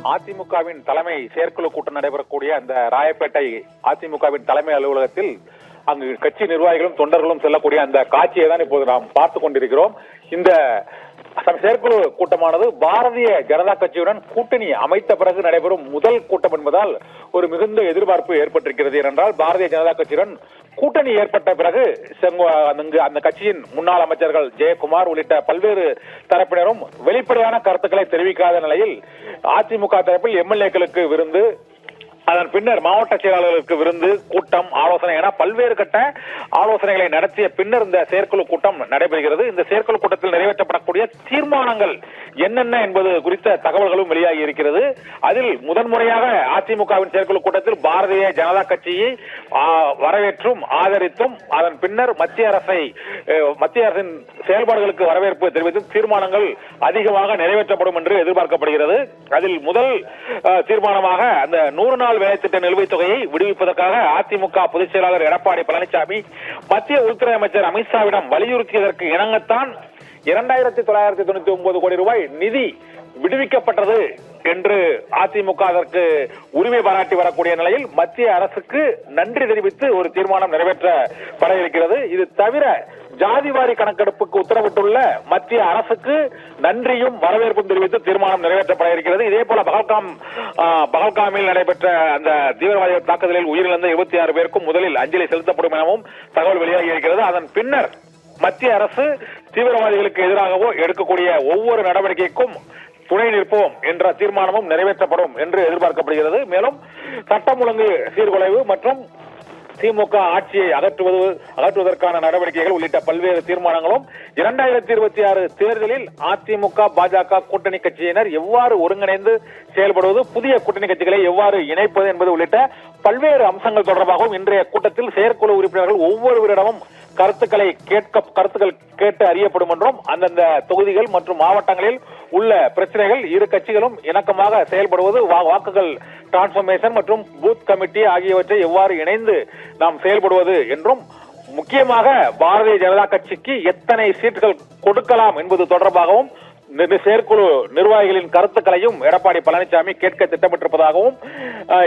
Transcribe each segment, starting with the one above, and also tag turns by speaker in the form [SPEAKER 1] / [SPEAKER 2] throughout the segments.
[SPEAKER 1] அதிமுகவின் தலைமை செயற்குழு கூட்டம் நடைபெறக்கூடிய அந்த ராயப்பேட்டை அதிமுகவின் தலைமை அலுவலகத்தில் அங்கு கட்சி நிர்வாகிகளும் தொண்டர்களும் செல்லக்கூடிய அந்த காட்சியை தான் இப்போது நாம் பார்த்துக் கொண்டிருக்கிறோம். இந்த செயற்குழு கூட்டமானது பாரதிய ஜனதா கட்சியுடன் கூட்டணி அமைத்த பிறகு நடைபெறும் முதல் கூட்டம் என்பதால் ஒரு மிகுந்த எதிர்பார்ப்பு ஏற்பட்டிருக்கிறது. ஏனென்றால் பாரதிய ஜனதா கட்சியுடன் கூட்டணி ஏற்பட்ட பிறகு அந்த கட்சியின் முன்னாள் அமைச்சர்கள் ஜெயக்குமார் உள்ளிட்ட பல்வேறு தரப்பினரும் வெளிப்படையான கருத்துக்களை தெரிவிக்காத நிலையில் அதிமுக தரப்பில் எம்எல்ஏக்களுக்கு விருந்து, அதன் பின்னர் மாவட்ட செயலாளர்களுக்கு விருந்து, கூட்டம், ஆலோசனை என பல்வேறு கட்ட ஆலோசனைகளை நடத்திய பின்னர் இந்த செயற்குழு கூட்டம் நடைபெறுகிறது. இந்த செயற்குழு கூட்டத்தில் நிறைவேற்றப்படக்கூடிய தீர்மானங்கள் என்னென்ன என்பது குறித்த தகவல்களும் வெளியாகி இருக்கிறது. அதில் முதன்முறையாக அதிமுகவின் செயற்குழு கூட்டத்தில் பாரதிய ஜனதா கட்சியை வரவேற்றும் ஆதரித்தும் அதன் பின்னர் மத்திய அரசின் செயல்பாடுகளுக்கு வரவேற்பு தெரிவித்தும் தீர்மானங்கள் அதிகமாக நிறைவேற்றப்படும் என்று எதிர்பார்க்கப்படுகிறது. அதில் முதல் தீர்மானமாக அந்த 100 நாள் வேலை திட்ட நிலுவைத் தொகையை விடுவிப்பதற்காக அதிமுக பொதுச் செயலாளர் எடப்பாடி பழனிசாமி மத்திய உள்துறை அமைச்சர் அமித்ஷாவிடம் வலியுறுத்தியதற்கு இணங்கத்தான் 2999 கோடி ரூபாய் நிதி விடுவிக்கப்பட்டது என்று அதிமுக அதற்கு உரிமை பாராட்டி வரக்கூடிய நிலையில் மத்திய அரசுக்கு நன்றி தெரிவித்து ஒரு தீர்மானம் நிறைவேற்றப்பட இருக்கிறது. இது தவிர ஜாதிவாரி கணக்கெடுப்புக்கு உத்தரவிட்டுள்ள மத்திய அரசுக்கு நன்றியும் வரவேற்பும் தெரிவித்து தீர்மானம் நிறைவேற்றப்பட இருக்கிறது. இதே போல பகல்காமில் நடைபெற்ற அந்த தீவிரவாத தாக்குதலில் உயிரிழந்த 26 பேருக்கும் முதலில் அஞ்சலி செலுத்தப்படும் எனவும் தகவல் வெளியாகி இருக்கிறது. அதன் பின்னர் மத்திய அரசு தீவிரவாதிகளுக்கு எதிராகவோ எடுக்கக்கூடிய ஒவ்வொரு நடவடிக்கைக்கும் துணை நிற்போம் என்ற தீர்மானமும் நிறைவேற்றப்படும் என்று எதிர்பார்க்கப்படுகிறது. மேலும் சட்டம் ஒழுங்கு சீர்குலைவு மற்றும் திமுக ஆட்சியை அகற்றுவதற்கான நடவடிக்கைகள் உள்ளிட்ட பல்வேறு தீர்மானங்களும் 2026 தேர்தலில் அதிமுக பாஜக கூட்டணி கட்சியினர் எவ்வாறு ஒருங்கிணைந்து செயல்படுவது, புதிய கூட்டணி கட்சிகளை எவ்வாறு இணைப்பது என்பது உள்ளிட்ட பல்வேறு அம்சங்கள் தொடர்பாகவும் இன்றைய கூட்டத்தில் செயற்குழு உறுப்பினர்கள் ஒவ்வொருவரிடமும் கருத்துக்கள் கேட்டு அறியப்படும் என்றும் அந்தந்த தொகுதிகள் மற்றும் மாவட்டங்களில் உள்ள பிரச்சனைகள் இரு கட்சிகளும் இணக்கமாக செயல்படுவது, வாக்குகள் டிரான்ஸ்பர்மேஷன் மற்றும் பூத் கமிட்டி ஆகியவற்றை எவ்வாறு இணைந்து நாம் செயல்படுவது என்றும் முக்கியமாக பாரதிய ஜனதா கட்சிக்கு எத்தனை சீட்டுகள் கொடுக்கலாம் என்பது தொடர்பாகவும் செயற்குழு நிர்வாகிகளின் கருத்துக்களையும் எடப்பாடி பழனிசாமி கேட்க திட்டமிட்டிருப்பதாகவும்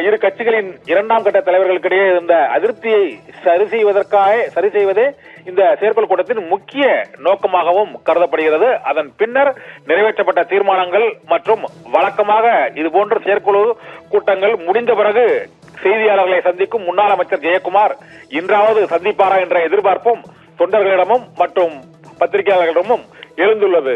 [SPEAKER 1] இரு கட்சிகளின் 2ஆம் கட்ட தலைவர்களுக்கிடையே இருந்த அதிருப்தியை சரி செய்வதே இந்த செயற்குழு கூட்டத்தின் முக்கிய நோக்கமாகவும் கருதப்படுகிறது. அதன் பின்னர் நிறைவேற்றப்பட்ட தீர்மானங்கள் மற்றும் வழக்கமாக இதுபோன்ற செயற்குழு கூட்டங்கள் முடிந்த பிறகு செய்தியாளர்களை சந்திக்கும் முன்னாள் அமைச்சர் ஜெயக்குமார் இன்றாவது சந்திப்பாரா என்ற எதிர்பார்ப்பும் தொண்டர்களிடமும் மற்றும் பத்திரிகையாளர்களிடமும் எழுந்துள்ளது.